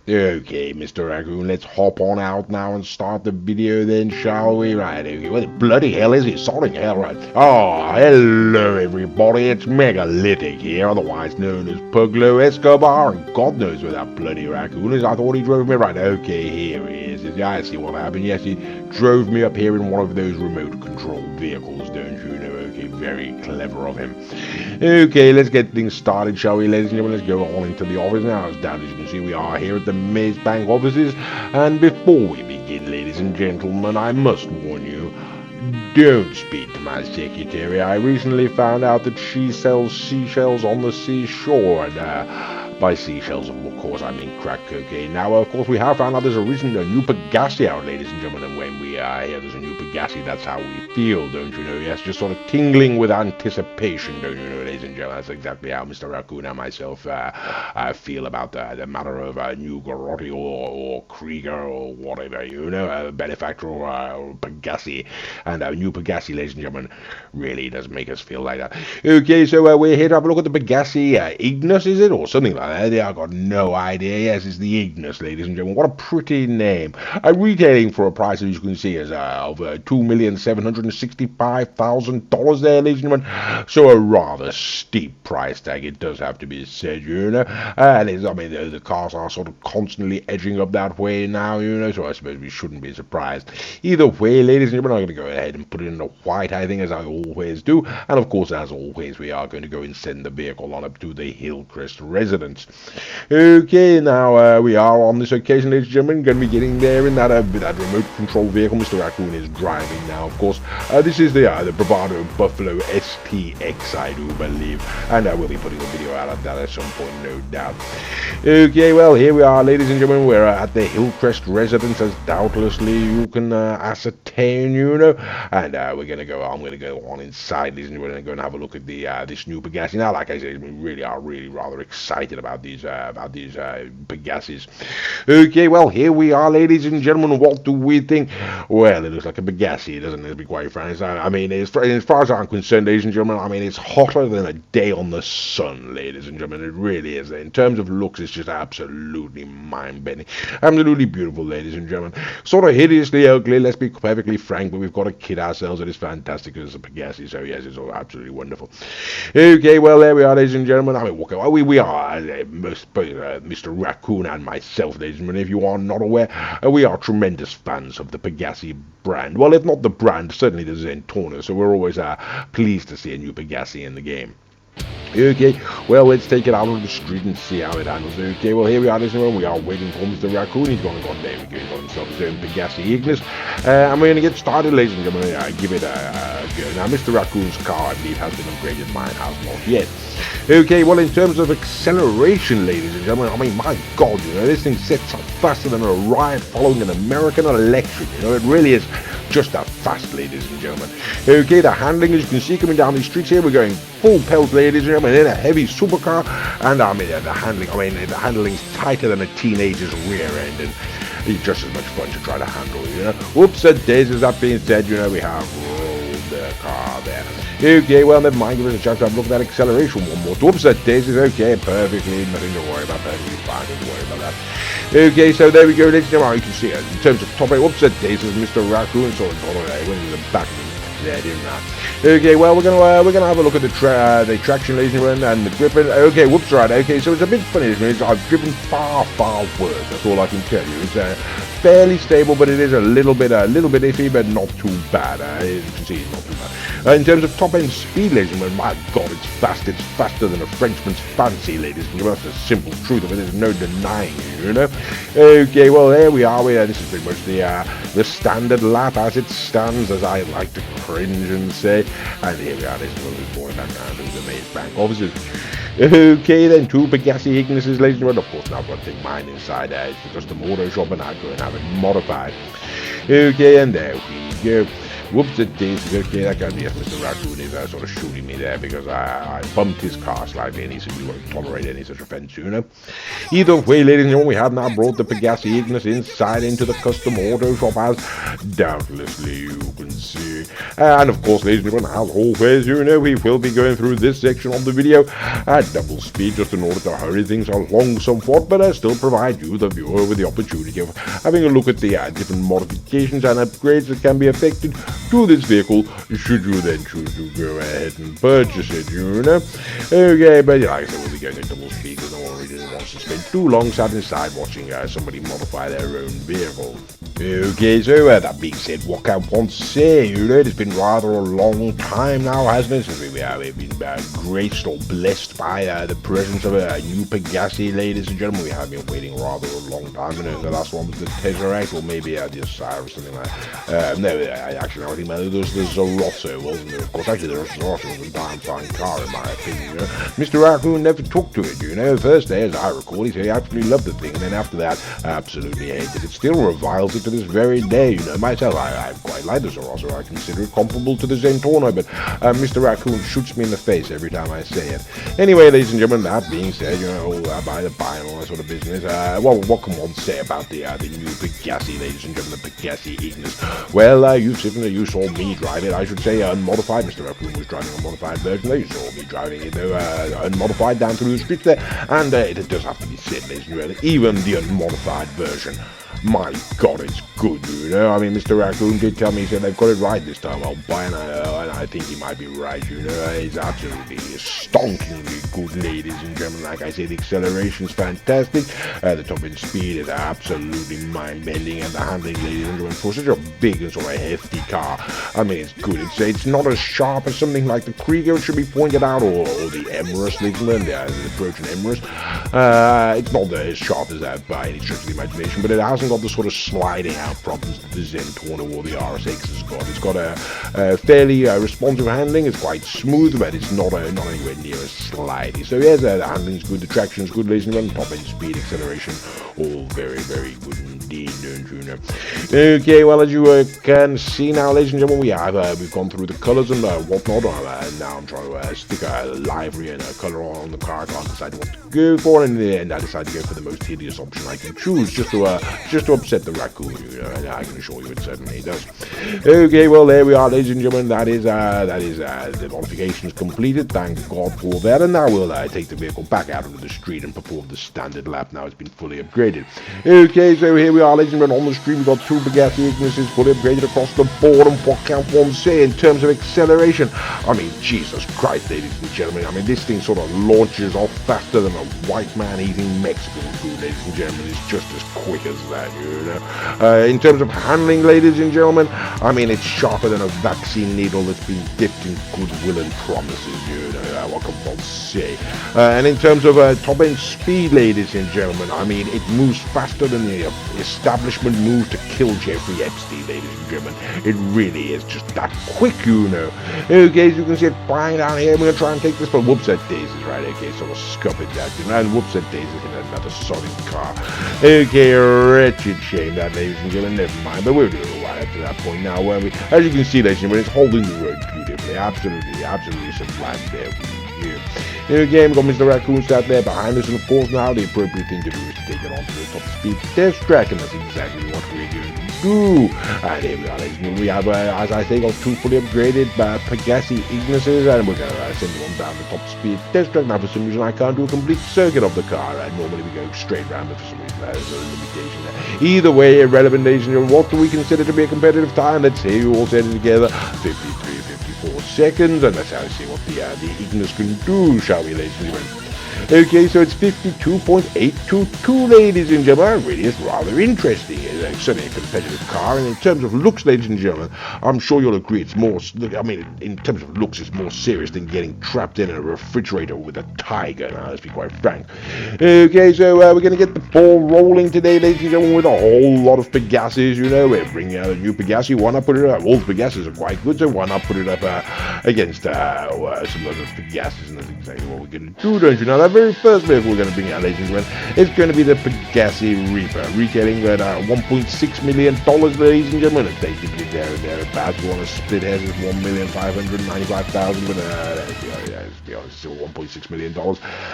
Okay, Mr. Raccoon, let's hop on out now and start the video then, shall we? Right, okay, what the bloody hell is it? Sorting hell, right? Oh, hello everybody, it's Megalithic here, otherwise known as Puglo Escobar, and God knows where that bloody raccoon is. I thought he drove me right. Okay, here he is. Yeah, I see what happened. Yes, he drove me up here in one of those remote control vehicles, don't you know? Okay, very clever of him. Okay, let's get things started, shall we, ladies and gentlemen? Let's go on into the office now. As down as you can see, we are here at the Maze Bank offices. And before we begin, ladies and gentlemen, I must warn you, don't speak to my secretary. I recently found out that she sells seashells on the seashore, and by seashells, of course, I mean crack cocaine. Now, of course, we have found out there's a new Pegassi out, ladies and gentlemen, and when we hear there's a new Pegassi, that's how we feel, don't you know? Yes, just sort of tingling with anticipation, don't you know, ladies and gentlemen? That's exactly how Mr. Raccoon and myself feel about the matter of new Garotti or Krieger or whatever, you know, benefactor or Pegassi. And new Pegassi, ladies and gentlemen, really does make us feel like that. Okay, so we're here to have a look at the Pegassi Ignus, is it? Or something like that. I've got no idea. Yes, it's the Ignus, ladies and gentlemen. What a pretty name. Retailing for a price, as you can see, is of $2,765,000 there, ladies and gentlemen. So a rather steep price tag, it does have to be said, you know. And I mean, the cars are sort of constantly edging up that way now, you know, so I suppose we shouldn't be surprised. Either way, ladies and gentlemen, I'm going to go ahead and put it in the white, I think, as I always do. And of course, as always, we are going to go and send the vehicle on up to the Hillcrest residence. Okay, now we are on this occasion, ladies and gentlemen, going to be getting there in that remote control vehicle Mr. Raccoon is driving now, of course. This is the Bravado Buffalo STX, I do believe, and I will be putting a video out of that at some point, no doubt. Okay, well, here we are, ladies and gentlemen. We're at the Hillcrest residence, as doubtlessly you can ascertain, you know, and I'm going to go on inside, ladies and gentlemen, and go and have a look at this new Pegassi. Now, like I said, we really are rather excited about these Pegassis. Okay, well, here we are, ladies and gentlemen. What do we think? Well, it looks like a Pegassi, doesn't it, to be quite frank? I mean, as far as I'm concerned, ladies and gentlemen, I mean, it's hotter than a day on the sun, ladies and gentlemen. It really is. In terms of looks, it's just absolutely mind-bending. Absolutely beautiful, ladies and gentlemen. Sort of hideously ugly, let's be perfectly frank, but we've got to kid ourselves. It is fantastic as a Pegassi, so yes, it's all absolutely wonderful. Okay, well, there we are, ladies and gentlemen. I mean, we are, Mr. Raccoon and myself, ladies and gentlemen, if you are not aware, we are tremendous fans of the Pegassi brand. Well, if not the brand, certainly the Zentorno, so we're always pleased to see a new Pegassi in the game. Okay, well, let's take it out on the street and see how it handles. Okay, well, here we are, ladies and gentlemen. We are waiting for Mr. Raccoon. He's going to go on there. He's got himself his own Pegassi Ignus. And we're going to get started, ladies and gentlemen. Give it a go. Now, Mr. Raccoon's car, I believe, has been upgraded. Mine has not yet. Okay, well, in terms of acceleration, ladies and gentlemen, I mean, my God, you know, this thing sets up faster than a riot following an American election. You know, it really is just that fast, ladies and gentlemen. Okay, the handling, as you can see, coming down these streets here, we're going full pelt, ladies and gentlemen, in a heavy supercar, and I mean, the handling's tighter than a teenager's rear end, and it's just as much fun to try to handle, you know. Whoops, a daisies, that being said, you know, we have rolled the car there. Okay, well, never mind, give us a chance to have a look at that acceleration one more. Whoops, a daisies, okay, perfectly, nothing to worry about, perfectly fine, don't worry about that. Okay, so there we go, ladies and gentlemen. You can see it in terms of top eight. Whoops, this is Mr. Raccoon. So it's all right. Went in the back of there, didn't I? Okay, well, we're gonna have a look at the traction, ladies and gentlemen, and the gripping. Okay, whoops, right. Okay, so it's a bit funny. I've driven far worse. That's all I can tell you. It's fairly stable, but it is a little bit iffy, but not too bad. As you can see, it's not too bad. In terms of top end speed, ladies and gentlemen, my God, it's fast. It's faster than a Frenchman's fancy, ladies and gentlemen. That's the simple truth of it. There's no denying it, you know. Okay, well, there we are. This is pretty much the standard lap as it stands, as I like to cringe and say. And here we are, ladies and gentlemen, going back down to the Maze Bank offices. Okay, then, two Pegassi Ignuses, ladies and gentlemen. Of course, now I've got to take mine inside. It's the custom auto shop, and I'll go and have it modified. Okay, and there we go. Whoops, it is. Okay, that guy, yes, Mr. Raccoon is sort of shooting me there because I bumped his car slightly, and he said we won't tolerate any such offense, you know. Either way, ladies and gentlemen, we have now brought the Pegassi Ignus inside into the custom auto shop, as doubtlessly you can see. And of course, ladies and gentlemen, as always, you know, we will be going through this section of the video at double speed just in order to hurry things along somewhat, but still provide you, the viewer, with the opportunity of having a look at the different modifications and upgrades that can be affected to this vehicle, should you then choose to go ahead and purchase it, you know. Okay, but like I said, we'll be going at double speed because no one really wants to spend too long sat inside watching somebody modify their own vehicle. Okay, so that being said, what can one say? You know, it's been rather a long time now, hasn't it, since we've been graced or blessed by the presence of a new Pegassi, ladies and gentlemen. We have been waiting rather a long time. You know, the last one was the Tesseract, or maybe the Osiris or something like that. No, actually, I think there was the Zorotto, wasn't there? Of course, actually, the Zorotto was a damn fine car, in my opinion. You know? Mr. Raccoon never took to it, you know. First day, as I recall, he said he absolutely loved the thing, and then after that, absolutely hated it. Still reviles it to this very day, you know. Myself, I quite like the Zorotto. I consider it comparable to the Zentorno, but Mr. Raccoon shoots me in the face every time I say it. Anyway, ladies and gentlemen, that being said, you know, by the by and all that sort of business, what can one say about the new Pegassi, ladies and gentlemen, the Pegassi Ignus? Well, you saw me drive it, I should say, unmodified. Mr. Raccoon was driving a modified version, though. You saw me driving it, though, unmodified down through the streets there, and it does have to be said, ladies and gentlemen, even the unmodified version, my God, it's good, you know. I mean, Mr. Raccoon did tell me, he said they've got it right this time. Well, by and I think he might be right, you know. It's absolutely stonkingly good, ladies and gentlemen. Like I say, the acceleration's fantastic. The top end speed is absolutely mind-bending, and the handling, ladies and gentlemen, for such a big and sort of hefty car, I mean, it's good. It's not as sharp as something like the Krieger, it should be pointed out, or the Emrys, ladies and gentlemen, the Trojan Emrys. It's not as sharp as that by any stretch of the imagination, but it hasn't got the sort of sliding out problems that the Zentorno or the RSX has got. It's got a fairly responsive handling. It's quite smooth, but it's not anywhere near as slidey. So yes, the handling's good, the traction's good, ladies and gentlemen, top end speed, acceleration, all very, very good indeed, don't you know. Okay, well, as you can see now, ladies and gentlemen, we've gone through the colours and whatnot. Now I'm trying to stick a livery and a colour on the car. I can't decide what to go for, and in the end I decided to go for the most hideous option I can choose, just to upset the Raccoon, you know, and I can assure you it certainly does. Okay, well, there we are, ladies and gentlemen. That is the modifications completed. Thank God for that. And now we'll take the vehicle back out into the street and perform the standard lap. Now it's been fully upgraded. Okay, so here we are, ladies and gentlemen, on the street. We've got two Pegassi Ignuses fully upgraded across the board. And what can one say in terms of acceleration? I mean, Jesus Christ, ladies and gentlemen. I mean, this thing sort of launches off faster than a white man eating Mexican food, ladies and gentlemen. It's just as quick as that, you know. In terms of handling, ladies and gentlemen, I mean, it's sharper than a vaccine needle that's been dipped in goodwill and promises, you know. What can one say? And in terms of top end speed, ladies and gentlemen, I mean, it moves faster than the establishment moved to kill Jeffrey Epstein, ladies and gentlemen. It really is just that quick, you know. Okay, as you can see it flying down here. I'm going to try and take this, but whoops, that Daisy, right? Okay, sort of scuff it that, you know, and whoops, that Daisy in another solid car. Okay, wretched shame that, ladies and gentlemen, never mind, but we'll do it right up to that point now, where we, as you can see, ladies and gentlemen, it's holding the road beautifully, absolutely sublime there. Okay, we've got Mr. Raccoon sat there behind us, and of course now the appropriate thing to do is to take it onto the top speed test track, and that's exactly what we're going to do. And here we are, ladies and gentlemen. We have, as I say, got two fully upgraded Pegassi Ignuses, and we're going to send one down the top speed test track. Now, for some reason, I can't do a complete circuit of the car. Normally we go straight round, but for some reason there's a limitation there. Either way, irrelevant, ladies and gentlemen. What do we consider to be a competitive time? Let's see, you all said it together. 54 seconds, and let's see what the Ignus can do, shall we, ladies and gentlemen? Okay, so it's 52.822, ladies and gentlemen. Really is rather interesting. It's certainly a competitive car, and in terms of looks, ladies and gentlemen, I'm sure you'll agree it's more, I mean, in terms of looks, it's more serious than getting trapped in a refrigerator with a tiger, now, let's be quite frank. Okay, so we're going to get the ball rolling today, ladies and gentlemen, with a whole lot of Pegassis, you know. We're bringing out a new Pegassi. Why not put it up? All the Pegassis are quite good, so why not put it up against some other Pegassis, and that's exactly what we're going to do, don't you know? That very first vehicle we're going to bring out, ladies and gentlemen, is going to be the Pegasi Reaper, retailing at $1.6 million, ladies and gentlemen. It's basically thereabouts. You want to split hairs, it's $1,595,000, but let's be honest, still $1.6 million,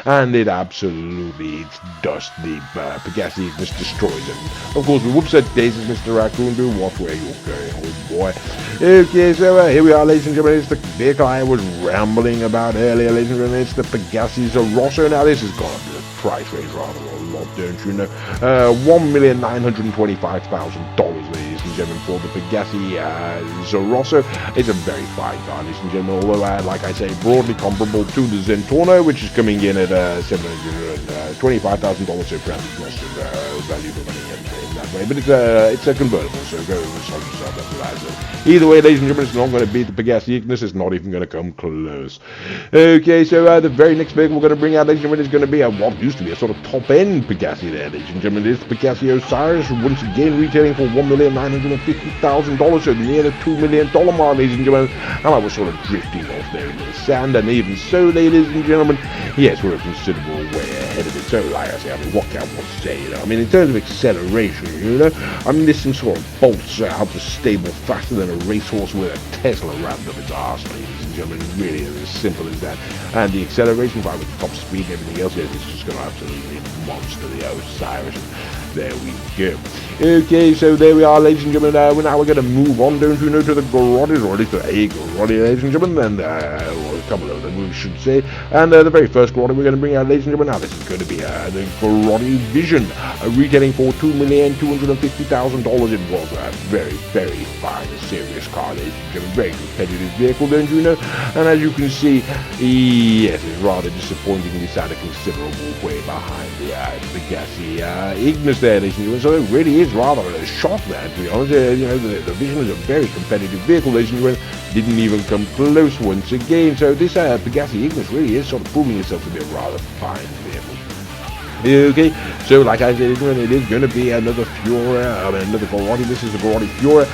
and it absolutely eats dust. The Pegassi Ignus destroys it. Of course, with whoops at daisies, Mr. Raccoon, do watch where you're going, old boy. Okay, so here we are, ladies and gentlemen. It's the vehicle I was rambling about earlier, ladies and gentlemen. It's the Pegassi Reaper. Now, this has gone up to the price range rather a lot, don't you know? $1,925,000, ladies and gentlemen, for the Pegassi Reaper. It's a very fine car, ladies and gentlemen, although, like I say, broadly comparable to the Zentorno, which is coming in at $725,000, so perhaps it's less value for money in that way. But it's a convertible, so go and solve yourself, that's what I said. Either way, ladies and gentlemen, it's not going to beat the Pegassi Ignus. It's not even going to come close. Okay, so the very next vehicle we're going to bring out, ladies and gentlemen, is going to be what used to be a sort of top-end Pegassi there, ladies and gentlemen. It's the Pegassi Osiris, once again retailing for $1,950,000, so near the $2 million mark, ladies and gentlemen. And I was sort of drifting off there in the sand, and even so, ladies and gentlemen, yes, we're a considerable way ahead of it. So, like I say, I mean, what can one say, you know? I mean, in terms of acceleration, you know, I mean, this thing sort of bolts out the stable faster than a racehorse with a Tesla rammed up its arse, ladies and gentlemen. It really is as simple as that. And the acceleration, by with top speed and everything else, it's just going to absolutely monster the Osiris. There we go. Okay, so there we are, ladies and gentlemen. Now we're going to move on, don't you know, to the Garotti, or at least to a Garotti, ladies and gentlemen, and well, a couple of them, we should say. And the very first Garotti we're going to bring out, ladies and gentlemen, now this is going to be the Garotti Vision, retailing for $2,250,000. It was a very, very fine, serious car, ladies and gentlemen. Very competitive vehicle, don't you know? And as you can see, yes, it's rather disappointing. It's at a considerable way behind the Pegassi Ignus there, ladies and gentlemen. So it really is rather a shock there, to be honest. You know, the Vision is a very competitive vehicle, ladies and gentlemen. Didn't even come close once again. So this Pegassi Ignus really is sort of proving itself to be a rather fine vehicle. Okay, so like I said, it is going to be another Fiora, another Garotti. This is a Garotti Fiora,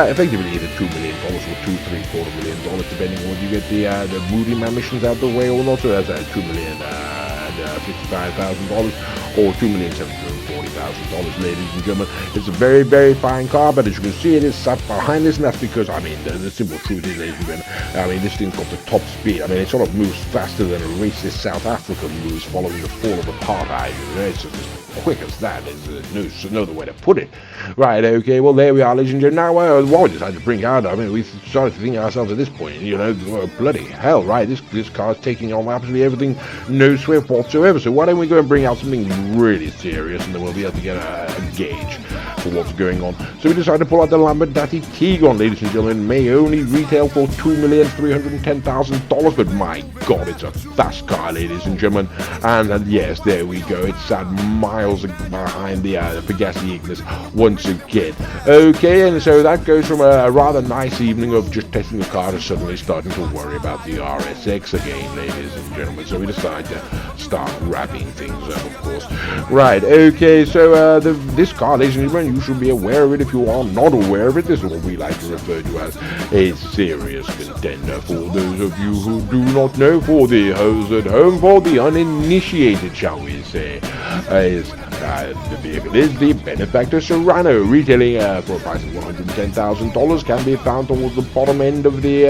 effectively either $2 million or $2.75 million, depending on whether you get the Moody Man missions out the way or not. So that's $2,055,000 or $2,740,000, ladies and gentlemen. It's a very, very fine car, but as you can see, it is sat behind this, and that's because, I mean, the simple truth is, ladies and gentlemen, I mean, this thing's got the top speed. I mean, it sort of moves faster than a racist South African moves following the fall of apartheid. You know, it's just as quick as that. There's no other way to put it. Right, okay, well, there we are, ladies and gentlemen. Now, what we decided to bring out, I mean, we started to think ourselves at this point, you know, well, bloody hell, right, this car's taking on absolutely everything, no swift whatsoever, so why don't we go and bring out something really serious, and then we'll be able to get a gauge for what's going on. So we decided to pull out the Lamborghini Tiguan, ladies and gentlemen. May only retail for $2,310,000, but my God, it's a fast car, ladies and gentlemen. And yes, there we go. It's at miles behind the Pegassi Ignus once again. Okay, and so that goes from a rather nice evening of just testing the car to suddenly starting to worry about the RSX again, ladies and gentlemen. So we decided to start wrapping things up, of course. Right, okay, so this car, ladies and gentlemen, you should be aware of it. If you are not aware of it, this is what we like to refer to as a serious contender. For those of you who do not know, for the hoes at home, for the uninitiated, shall we say, the vehicle is the Benefactor Serrano, retailing for a price of $110,000. Can be found towards the bottom end of the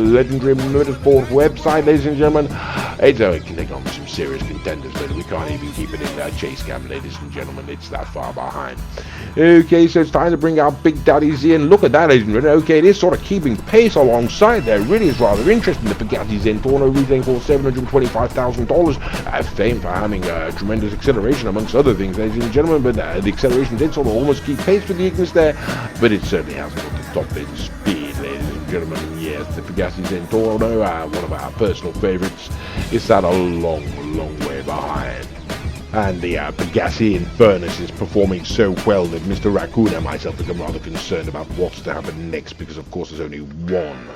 legendary Motorsport website, ladies and gentlemen. It can take on some serious contenders, but we can't even keep it in chase cam, ladies and gentlemen. It's that far behind. Okay, so it's time to bring out Big Daddy Z, and look at that, ladies and gentlemen. Okay, it is sort of keeping pace alongside there. It really is rather interesting. The Pegassi Zentorno retailing for $725,000. Famed for having tremendous acceleration, amongst other things, ladies and gentlemen, but the acceleration did sort of almost keep pace with the Ignus there, but it certainly hasn't got the top end speed, ladies and gentlemen. Yes, the Pegassi Zentorno, one of our personal favorites, is that a long, long way behind. And the Pegassi Infernus is performing so well that Mr. Raccoon and myself become rather concerned about what's to happen next, because of course there's only one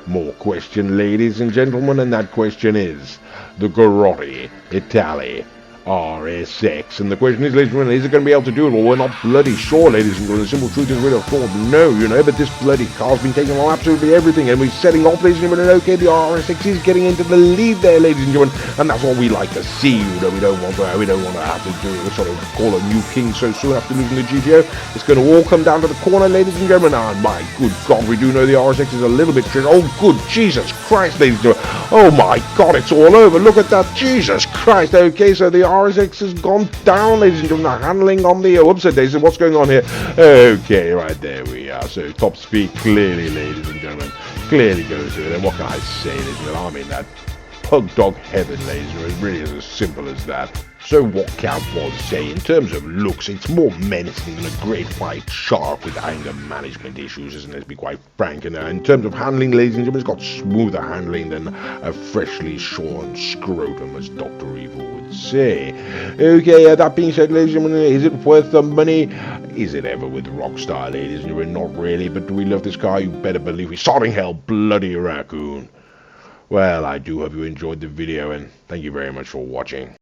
more question, ladies and gentlemen, and that question is the Garotti Italy RSX. And the question is, ladies and gentlemen, is it going to be able to do it? Well, we're not bloody sure, ladies and gentlemen. The simple truth is we don't thought no, but this bloody car's been taking on absolutely everything, and we're setting off, ladies and gentlemen, and okay, the RSX is getting into the lead there, ladies and gentlemen, and that's what we like to see, we don't want to have to do it, sort of call a new king so soon after losing the GTO. It's going to all come down to the corner, ladies and gentlemen, and my good God, we do know the RSX is a little bit tricky. Oh, good Jesus Christ, ladies and gentlemen. Oh my God, it's all over. Look at that. Jesus Christ. Okay, so the RSX has gone down, ladies and gentlemen. The handling on the days. What's going on here? Okay, right there we are. So top speed clearly, ladies and gentlemen, clearly goes to it. And what can I say, ladies and gentlemen? I mean, that pug dog heaven, ladies and gentlemen, it really is as simple as that. So what can one say? In terms of looks, it's more menacing than a great white shark with anger management issues, isn't it? Let's be quite frank. And in terms of handling, ladies and gentlemen, it's got smoother handling than a freshly shorn scrotum, as Dr. Evil would say. Okay, that being said, ladies and gentlemen, is it worth the money? Is it ever with Rockstar, ladies and gentlemen? Not really, but do we love this car? You better believe we. Sorting hell, bloody raccoon. Well, I do hope you enjoyed the video, and thank you very much for watching.